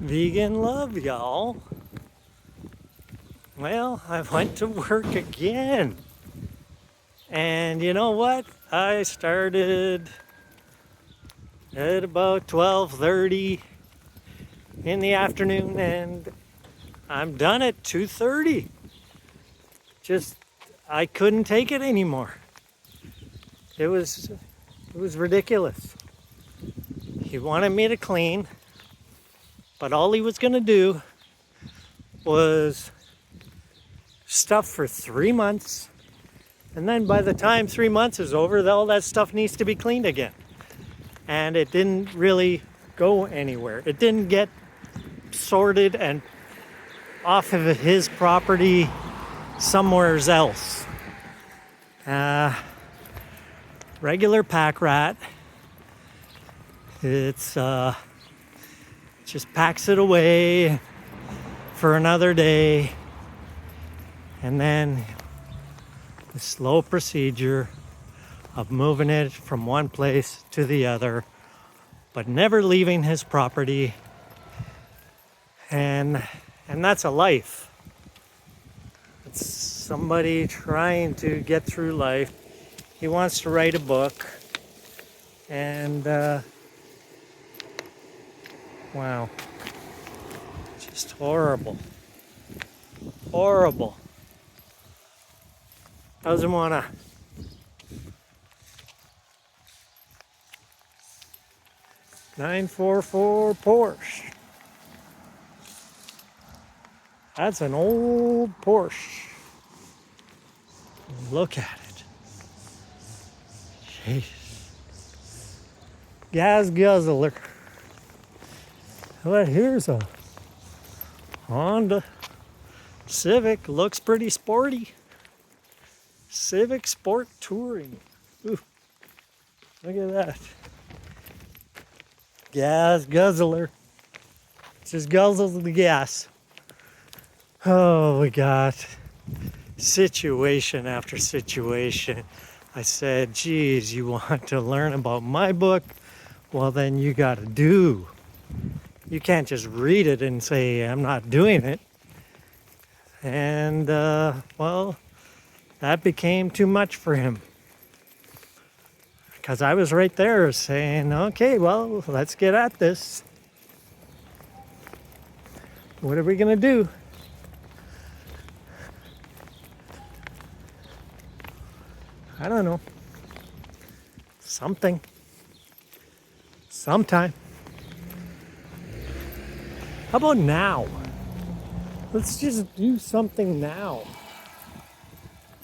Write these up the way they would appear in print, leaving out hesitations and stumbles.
Vegan love, y'all. Well, I went to work again. And you know what? I started at about 12:30 in the afternoon and I'm done at 2:30. Just I couldn't take it anymore. It was ridiculous. He wanted me to clean, but all he was going to do was stuff for 3 months. And then by the time 3 months is over, all that stuff needs to be cleaned again. And it didn't really go anywhere. It didn't get sorted and off of his property somewhere else. Regular pack rat. It's just packs it away for another day, and then the slow procedure of moving it from one place to the other, but never leaving his property. And that's a life. It's somebody trying to get through life. He wants to write a book, and wow, just horrible. Horrible. Doesn't wanna. (944) Porsche. That's an old Porsche. Look at it. Jeez. Gas guzzler. Well, here's a Honda Civic. Looks pretty sporty. Civic Sport Touring. Ooh, look at that. Gas guzzler. Just guzzles the gas. Oh, we got situation after situation. I said, geez, you want to learn about my book? Well, then you got to do. You can't just read it and say, I'm not doing it. And, well, that became too much for him. Because I was right there saying, okay, well, let's get at this. What are we going to do? I don't know. Something. Sometime. How about now? Let's just do something now.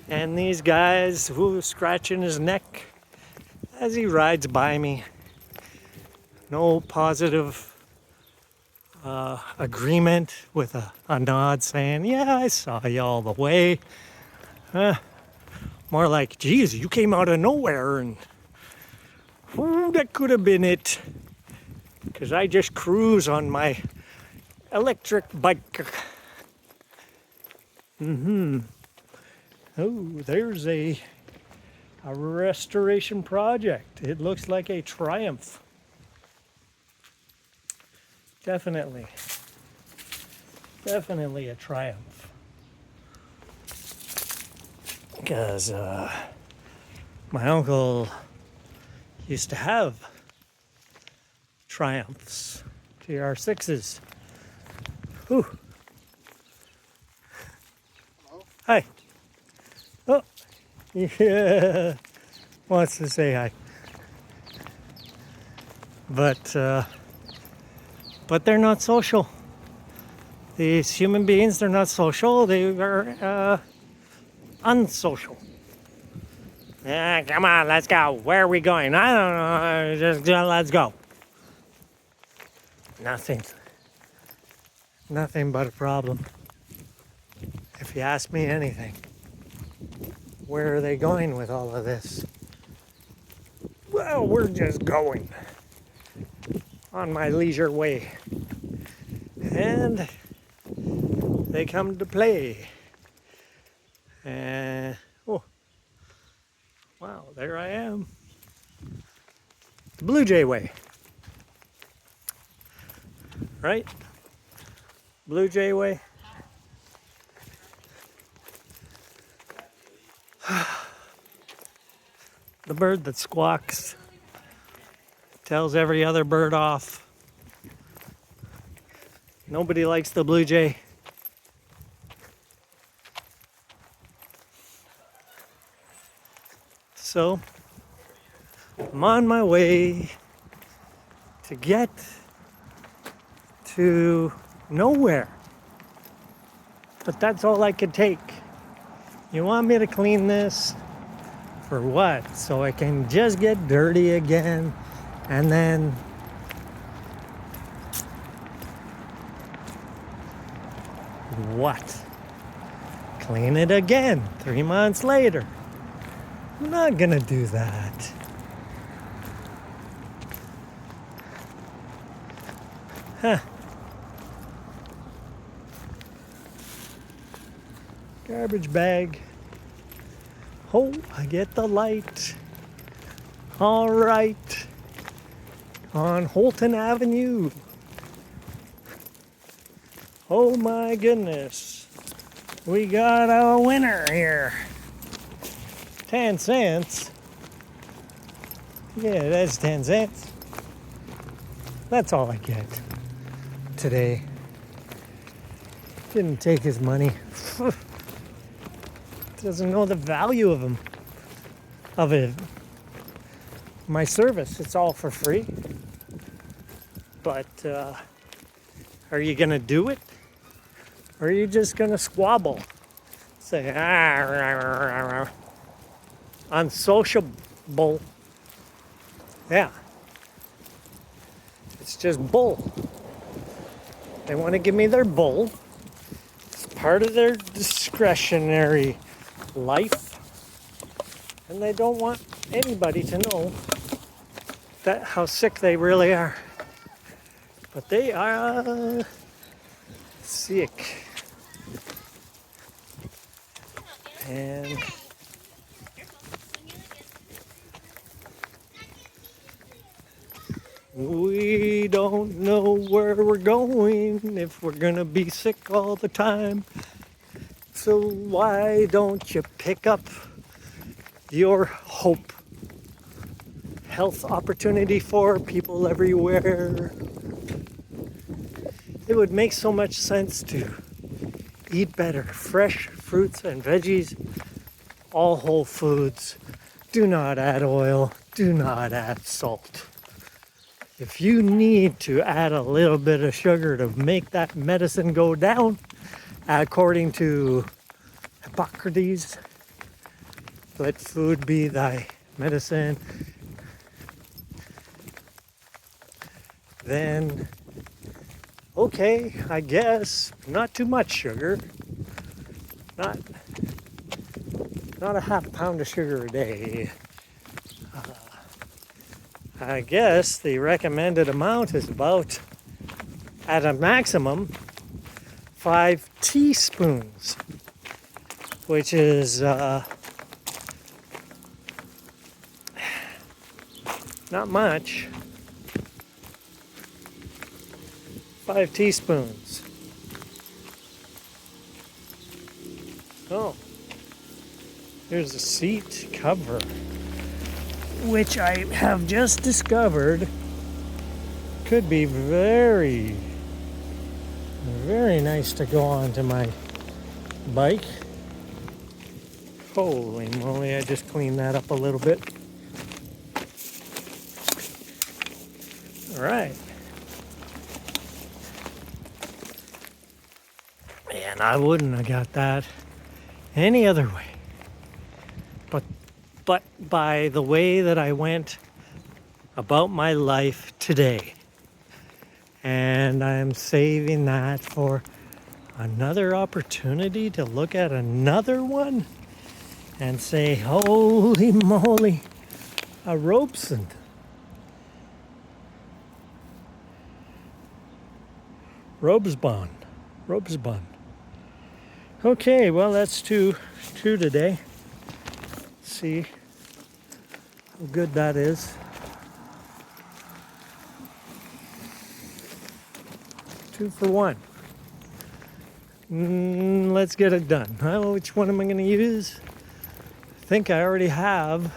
And these guys who scratching his neck as he rides by me. No positive agreement with a nod saying, yeah, I saw you all the way. More like, geez, you came out of nowhere and that could have been it. Because I just cruise on my electric bike. Oh, there's a restoration project. It looks like a Triumph. Definitely a Triumph. Because my uncle used to have Triumphs, TR6s. Ooh. Hello? Hi. Oh, yeah. Wants to say hi. But they're not social. These human beings, they're not social. They are unsocial. Yeah, come on, let's go. Where are we going? I don't know. Just let's go. Nothing but a problem. If you ask me anything, where are they going with all of this? Well, we're just going on my leisure way. And they come to play. And oh, wow, there I am. The Blue Jay way. Right? Blue Jay way. The bird that squawks tells every other bird off. Nobody likes the blue jay. So I'm on my way to get to nowhere. But that's all I could take. You want me to clean this? For what? So I can just get dirty again and then what? Clean it again 3 months later. I'm not gonna do that. Huh. Garbage bag. Oh, I get the light. All right. On Holton Avenue. Oh my goodness. We got a winner here. 10 cents. Yeah, that's 10 cents. That's all I get today. Didn't take his money. Doesn't know the value of him. Of it. My service, it's all for free. But are you gonna do it? Or are you just gonna squabble? Say, unsociable. Yeah. It's just bull. They want to give me their bull. It's part of their discretionary life. And they don't want anybody to know that how sick they really are. But they are sick. And we don't know where we're going if we're gonna be sick all the time. So why don't you pick up your hope? Health opportunity for people everywhere. It would make so much sense to eat better. Fresh fruits and veggies, all whole foods. Do not add oil. Do not add salt. If you need to add a little bit of sugar to make that medicine go down, according to Hippocrates, let food be thy medicine, then okay, I guess not too much sugar. Not a half pound of sugar a day. I guess the recommended amount is about, at a maximum, 5 teaspoons, which is not much. 5 teaspoons. Oh, here's the seat cover, which I have just discovered could be very, very nice to go onto my bike. Holy moly, I just cleaned that up a little bit. All right. Man, I wouldn't have got that any other way. But by the way that I went about my life today. And I'm saving that for another opportunity to look at another one and say, holy moly, a Robeson. Robesbon. Okay, well, that's two today. See how good that is. 2 for 1. Let's get it done. Which one am I going to use? I think I already have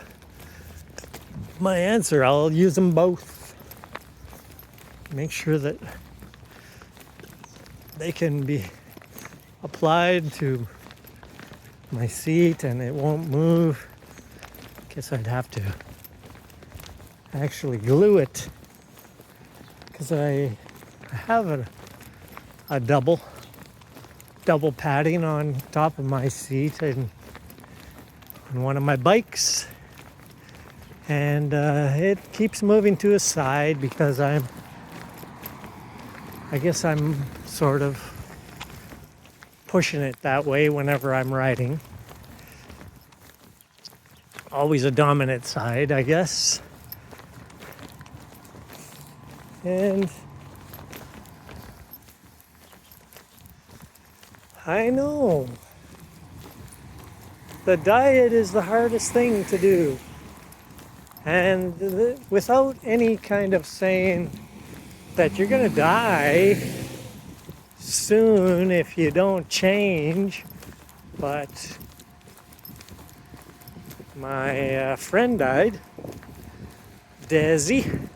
my answer. I'll use them both. Make sure that they can be applied to my seat and it won't move. Guess I'd have to actually glue it because I have a double padding on top of my seat and on one of my bikes, and it keeps moving to a side because I guess I'm sort of pushing it that way whenever I'm riding. Always a dominant side, I guess. And I know the diet is the hardest thing to do. And without any kind of saying that you're going to die soon if you don't change, but my friend died, Desi.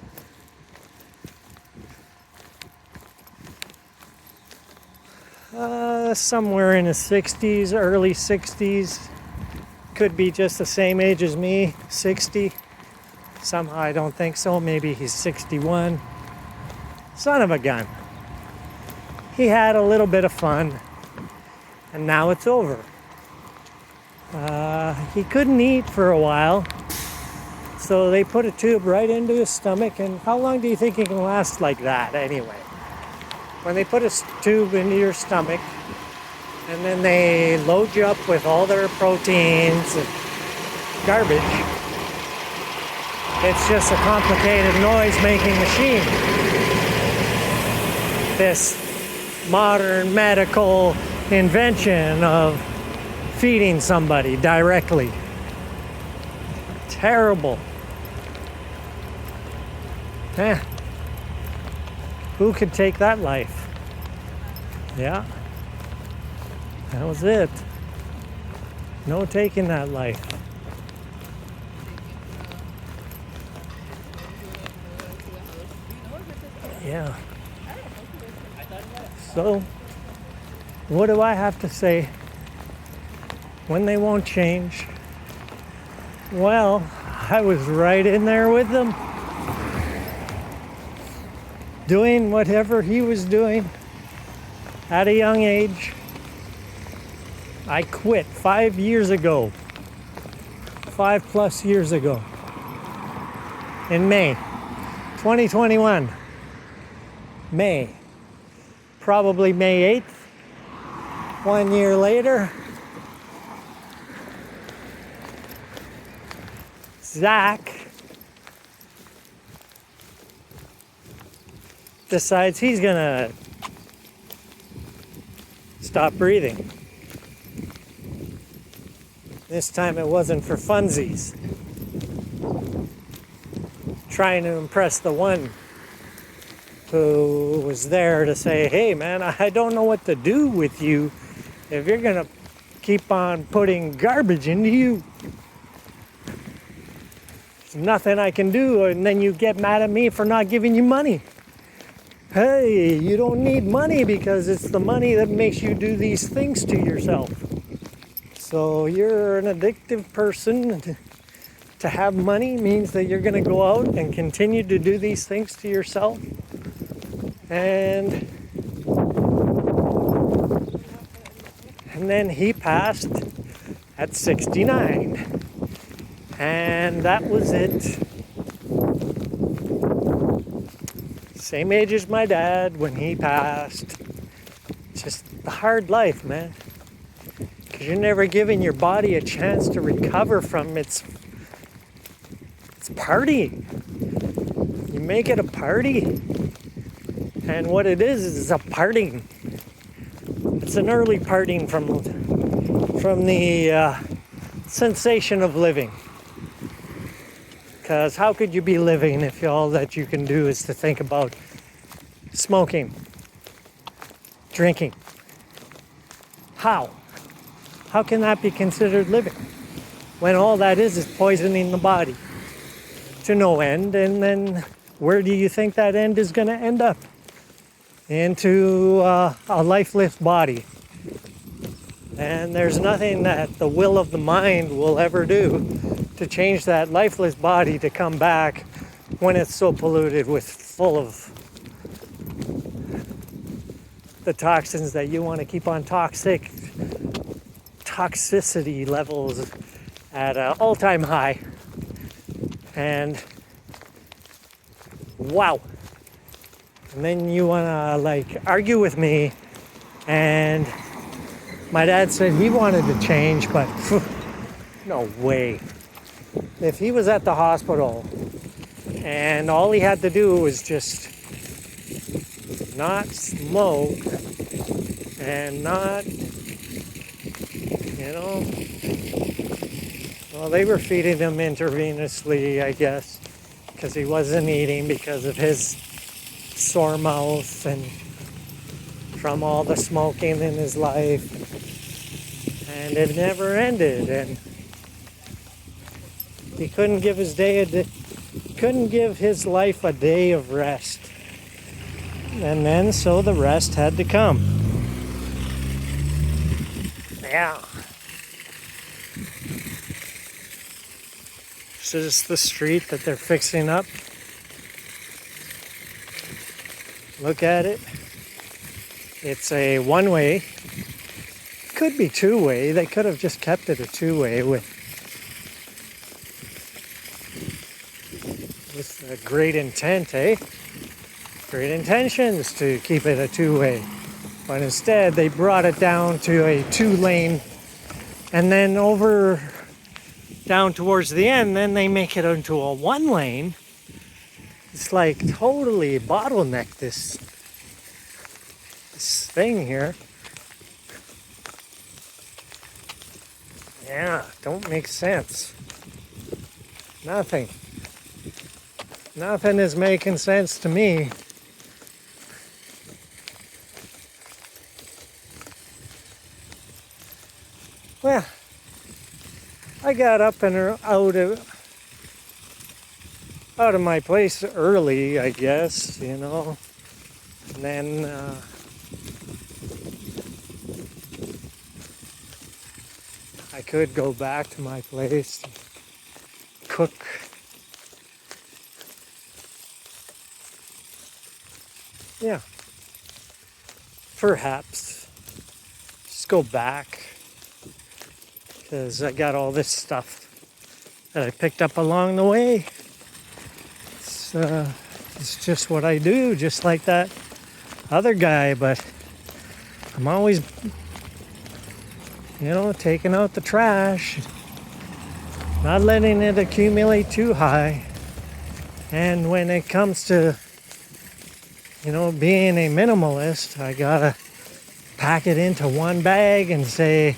Somewhere in his 60s, early 60s. Could be just the same age as me, 60. Somehow I don't think so. Maybe he's 61. Son of a gun. He had a little bit of fun, and now it's over. He couldn't eat for a while, so they put a tube right into his stomach. And how long do you think he can last like that anyway? When they put a tube into your stomach, and then they load you up with all their proteins and garbage, it's just a complicated noise-making machine. This modern medical invention of feeding somebody directly. Terrible. Who could take that life? Yeah. That was it. No taking that life. Yeah. So, what do I have to say when they won't change? Well, I was right in there with them, doing whatever he was doing at a young age. I quit 5 years ago, 5+ years ago, in May 2021. May, probably May 8th, 1 year later. Zach decides he's gonna stop breathing. This time it wasn't for funsies. Trying to impress the one who was there to say, hey man, I don't know what to do with you if you're gonna keep on putting garbage into you. There's nothing I can do, and then you get mad at me for not giving you money. Hey, you don't need money because it's the money that makes you do these things to yourself. So you're an addictive person. To have money means that you're going to go out and continue to do these things to yourself. And then he passed at 69. And that was it. Same age as my dad when he passed. Just the hard life, man. Because you're never giving your body a chance to recover from its partying. You make it a party, and what it is a parting. It's an early parting from the sensation of living. Because how could you be living if all that you can do is to think about smoking, drinking, How? How can that be considered living? When all that is poisoning the body to no end, and then where do you think that end is going to end up? Into a lifeless body. And there's nothing that the will of the mind will ever do to change that lifeless body to come back when it's so polluted with full of the toxins that you want to keep on toxicity levels at an all-time high. And wow. And then you want to like argue with me, and my dad said he wanted to change, but no way. If he was at the hospital and all he had to do was just not smoke and not, well, they were feeding him intravenously, I guess, because he wasn't eating because of his sore mouth and from all the smoking in his life. And it never ended, and he couldn't give his life a day of rest. And then so the rest had to come. Yeah. This is the street that they're fixing up. Look at it. It's a one-way. Could be two-way. They could have just kept it a two-way with a great intent, eh? Great intentions to keep it a two-way. But instead, they brought it down to a two-lane, and then over down towards the end, then they make it into a one-lane. It's like totally bottleneck this thing here. Yeah, don't make sense. Nothing is making sense to me. Well, I got up and out of my place early, I guess, and then I could go back to my place, cook. Yeah. Perhaps. Just go back. Because I got all this stuff that I picked up along the way. It's just what I do, just like that other guy, but I'm always taking out the trash, not letting it accumulate too high. And when it comes to, being a minimalist, I gotta pack it into one bag and say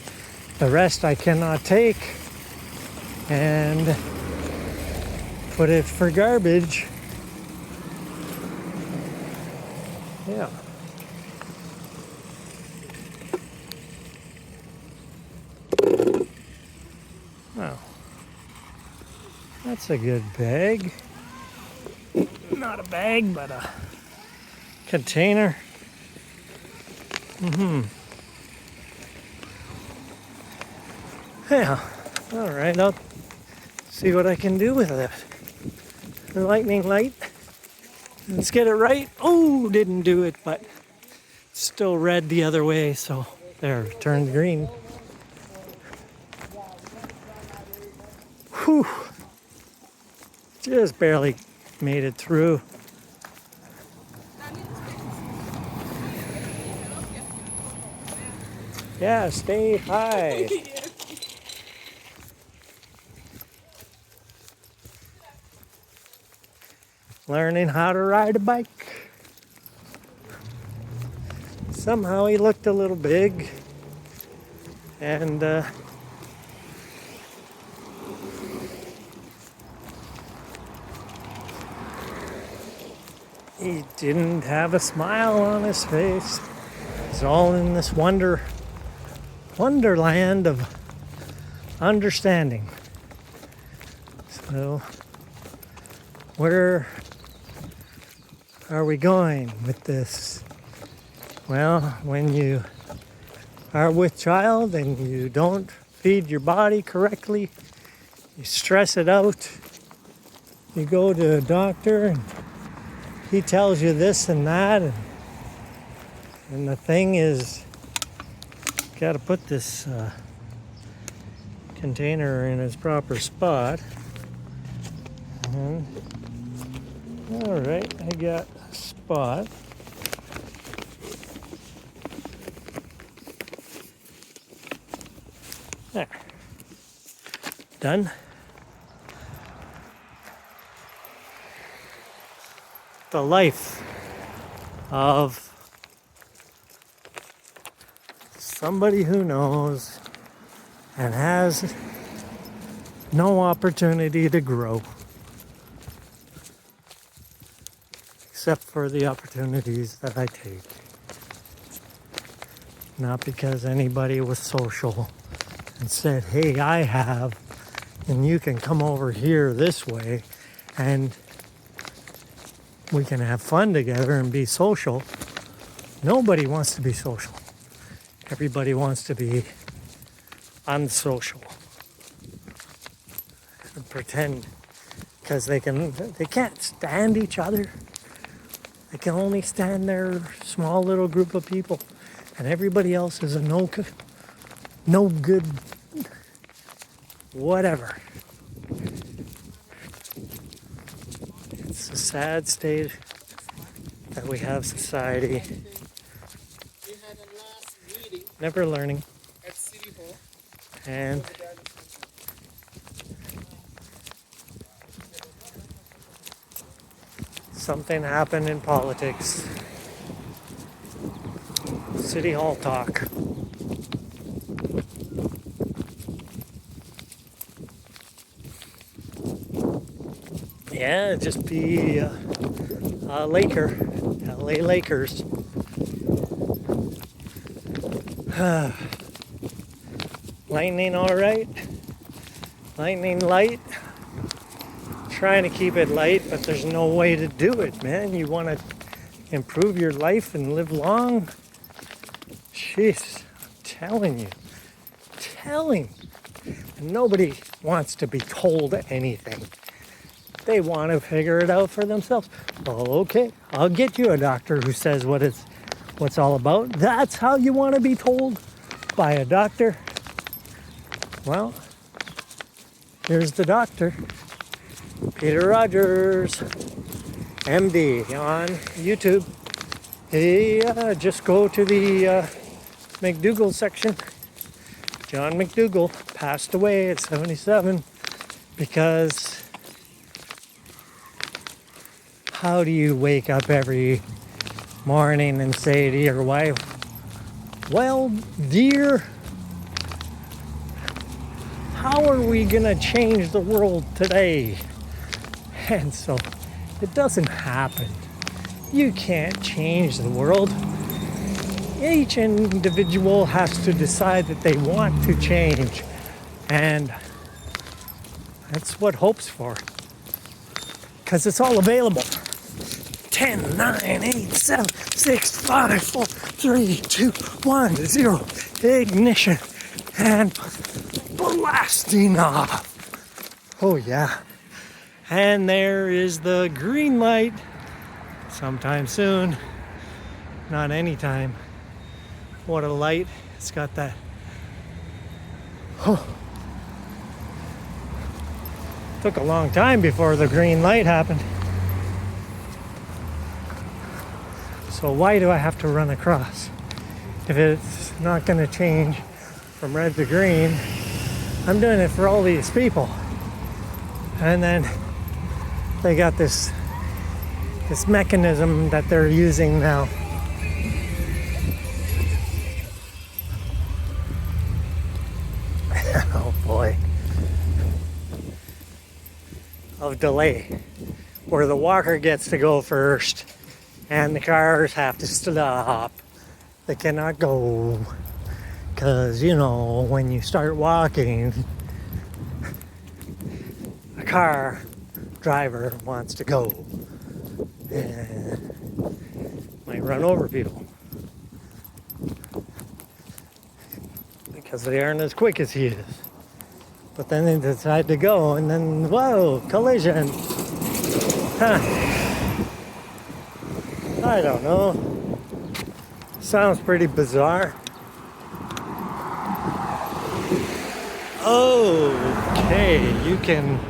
the rest I cannot take and put it for garbage. Yeah. Well, that's a good bag. Not a bag, but a container. Yeah. All right, I'll see what I can do with it. The lightning light. Let's get it right. Oh, didn't do it, but still red the other way, so there, turned green. Whew. Just barely made it through. Yeah, stay high. Learning how to ride a bike. Somehow he looked a little big, and he didn't have a smile on his face. He's all in this wonder wonderland of understanding. So, where are we going with this? Well, when you are with child and you don't feed your body correctly, you stress it out, you go to a doctor and he tells you this and that, and the thing is, got to put this container in its proper spot. And, all right, I got a spot. There. Done. The life of somebody who knows and has no opportunity to grow except for the opportunities that I take. Not because anybody was social and said, hey, I have, and you can come over here this way and we can have fun together and be social. Nobody wants to be social. Everybody wants to be unsocial and pretend because they can't stand each other. They can only stand their small little group of people, and everybody else is a no good whatever. It's a sad state that we have society. We had a last meeting Never learning. at City Hall. And something happened in politics. City Hall talk. Yeah, just be a Laker, LA Lakers. Lightning all right. Lightning light. Trying to keep it light, but there's no way to do it, man. You want to improve your life and live long? Jeez, I'm telling you. And nobody wants to be told anything. They want to figure it out for themselves. Well, okay, I'll get you a doctor who says what's all about. That's how you want to be told by a doctor? Well, here's the doctor. Peter Rogers, MD, on YouTube. He just go to the McDougall section. John McDougall passed away at 77 because how do you wake up every morning and say to your wife, well, dear, how are we gonna change the world today? And so it doesn't happen. You can't change the world. Each individual has to decide that they want to change. And that's what hope's for. Because it's all available. 10, 9, 8, 7, 6, 5, 4, 3, 2, 1, 0. Ignition. And blasting off. Oh yeah. And there is the green light. Sometime soon. Not anytime. What a light. It's got that. Oh. Took a long time before the green light happened. So why do I have to run across? If it's not going to change from red to green, I'm doing it for all these people. And then they got this mechanism that they're using now. Oh boy. Of delay. Where the walker gets to go first and the cars have to stop. They cannot go because, you know, when you start walking, a car driver wants to go and might run over people because they aren't as quick as he is. But then they decide to go, and then, whoa, collision. Huh. I don't know. Sounds pretty bizarre. Okay, you can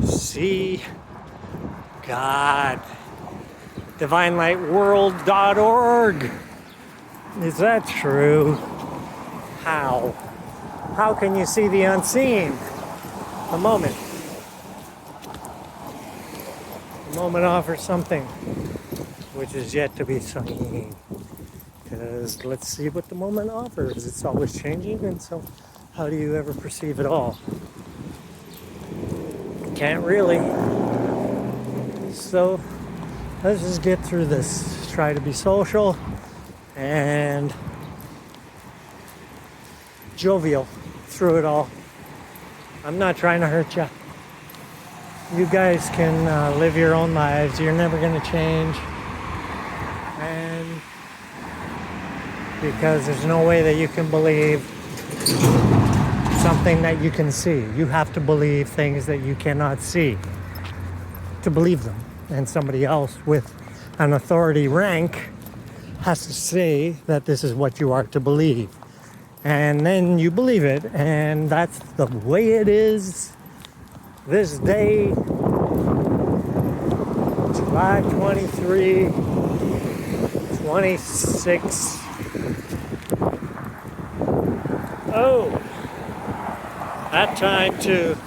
see God. DivineLightWorld.org. Is that true? How? How can you see the unseen? The moment. The moment offers something which is yet to be seen. Because let's see what the moment offers. It's always changing, and so how do you ever perceive it all? Can't really. So let's just get through this. Try to be social and jovial through it all. I'm not trying to hurt you. You guys can live your own lives. You're never going to change. And because there's no way that you can believe something that you can see. You have to believe things that you cannot see to believe them. And somebody else with an authority rank has to say that this is what you are to believe. And then you believe it, and that's the way it is this day, July 23, 26. Oh, that time to